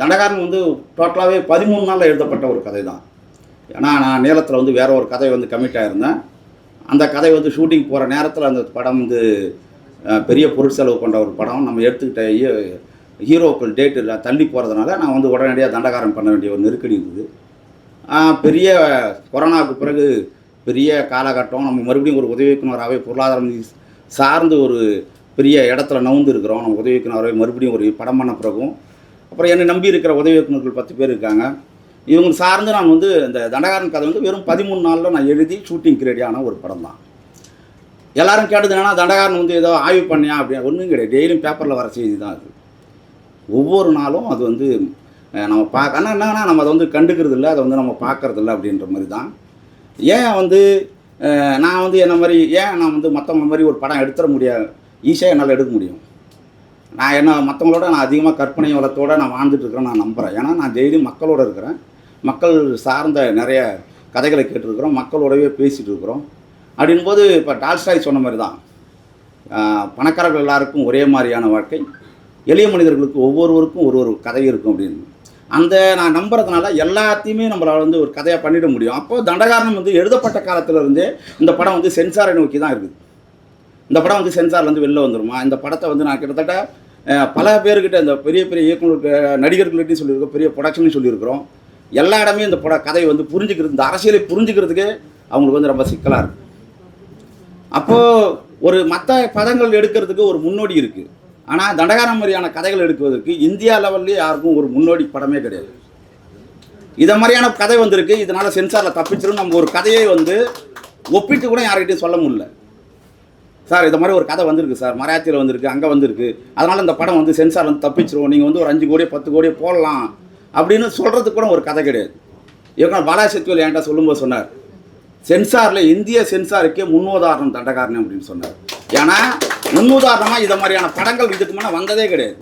தண்டகாரன் வந்து டோட்டலாகவே 13 நாளில் எழுதப்பட்ட ஒரு கதை தான். ஏன்னா நான் நேரத்தில் வந்து வேறு ஒரு கதை வந்து கமிட் ஆகிருந்தேன். அந்த கதை வந்து ஷூட்டிங் போகிற நேரத்தில் அந்த படம் வந்து பெரிய பொருட்செலவு கொண்ட ஒரு படம். நம்ம எடுத்துக்கிட்ட ஹீரோக்கள் டேட்டு தள்ளி போகிறதுனால நான் வந்து உடனடியாக தண்டகாரன் பண்ண வேண்டிய ஒரு நெருக்கடி இருந்தது. பெரிய கொரோனாவுக்கு பிறகு பெரிய காலகட்டம். நம்ம மறுபடியும் ஒரு உதவி இயக்குனராகவே பொருளாதாரம் சார்ந்து ஒரு பெரிய இடத்துல நவுந்து இருக்கிறோம். நம்ம உதவி இயக்குனராகவே மறுபடியும் ஒரு படம் பண்ண பிறகும் அப்புறம் என்னை நம்பி இருக்கிற உதவி இயக்குனர்கள் 10 பேர் இருக்காங்க. இவங்க சார்ந்து நான் வந்து இந்த தண்டகாரன் கதை வந்து வெறும் 13 நாளில் நான் எழுதி ஷூட்டிங்க்கு ரெடியான ஒரு படம் தான். எல்லோரும் கேட்டது என்னன்னா, தண்டகாரன் வந்து ஏதோ ஆய்வு பண்ணியா அப்படின்னா ஒன்றும் கிடையாது. டெய்லியும் பேப்பரில் வர செய்தி தான் அது. ஒவ்வொரு நாளும் அது வந்து நம்ம ஆனால் என்னன்னா நம்ம அதை வந்து கண்டுக்கிறது இல்லை, அதை வந்து நம்ம பார்க்குறதில்ல அப்படின்ற மாதிரி தான். ஏன் வந்து நான் வந்து என்ன மாதிரி நான் வந்து மற்றவங்க மாதிரி ஒரு படம் எடுத்துட முடியாது, ஈஸியாக என்னால் எடுக்க முடியும். நான் என்ன மற்றவங்களோட நான் அதிகமாக கற்பனை வளத்தோடு நான் வாழ்ந்துட்டுருக்கிறேன் நான் நம்புகிறேன். ஏன்னா நான் டெய்லியும் மக்களோடு இருக்கிறேன். மக்கள் சார்ந்த நிறைய கதைகளை கேட்டுருக்குறோம், மக்களோடவே பேசிகிட்டு இருக்கிறோம். அப்படின்போது இப்போ டால்ஸ்டாய் சொன்ன மாதிரி தான், பணக்காரர்கள் எல்லாருக்கும் ஒரே மாதிரியான வாழ்க்கை, எளிய மனிதர்களுக்கு ஒவ்வொருவருக்கும் ஒரு கதை இருக்கும் அப்படின்னு அந்த நான் நம்புறதுனால எல்லாத்தையுமே நம்மளால் வந்து ஒரு கதையாக பண்ணிட முடியும். அப்போது தண்டகாரன் வந்து எழுதப்பட்ட காலத்திலேருந்தே இந்த படம் வந்து சென்சாரை நோக்கி தான் இருக்குது. இந்த படம் வந்து சென்சார்லேருந்து வெளில வந்துடுமா, இந்த படத்தை வந்து நான் கிட்டத்தட்ட பல பேர்கிட்ட இந்த பெரிய பெரிய இயக்குநருக்கு நடிகர்கள்ட்டையும் சொல்லியிருக்கோம், பெரிய ப்ரொடக்ஷனையும் சொல்லியிருக்கிறோம். எல்லா இடமே இந்த கதையை வந்து புரிஞ்சுக்கிறது, இந்த அரசியலை புரிஞ்சுக்கிறதுக்கே அவங்களுக்கு வந்து ரொம்ப சிக்கலாக இருக்குது. அப்போது ஒரு மற்ற பதங்கள் எடுக்கிறதுக்கு ஒரு முன்னோடி இருக்குது. ஆனால் தண்டகாரன் மாதிரியான கதைகள் எடுக்குவதற்கு இந்தியா லெவல்லே யாருக்கும் ஒரு முன்னோடி படமே கிடையாது. இதை மாதிரியான கதை வந்திருக்கு, இதனால் சென்சாரில் தப்பிச்சிடும். நம்ம ஒரு கதையை வந்து ஒப்பிட்டு கூட யார்கிட்டையும் சொல்ல முடியல. சார் இது மாதிரி ஒரு கதை வந்திருக்கு சார், மராத்தியில் வந்திருக்கு, அங்கே வந்திருக்கு, அதனால் இந்த படம் வந்து சென்சார் வந்து தப்பிச்சிரும், நீங்கள் வந்து ஒரு 5 கோடி 10 கோடி போடலாம் அப்படின்னு சொல்கிறதுக்கு கூட ஒரு கதை கிடையாது. இவங்க பாலாசக்திவேல் என்கிட்ட சொல்லும்போது சொன்னார், சென்சாரில் இந்திய சென்சாருக்கே முன்னுதாரணம் தண்டகாரன் அப்படின்னு சொன்னார். ஏன்னா முன்னுதாரணமாக இதை மாதிரியான படங்கள் இதுக்கு முன்னே வந்ததே கிடையாது.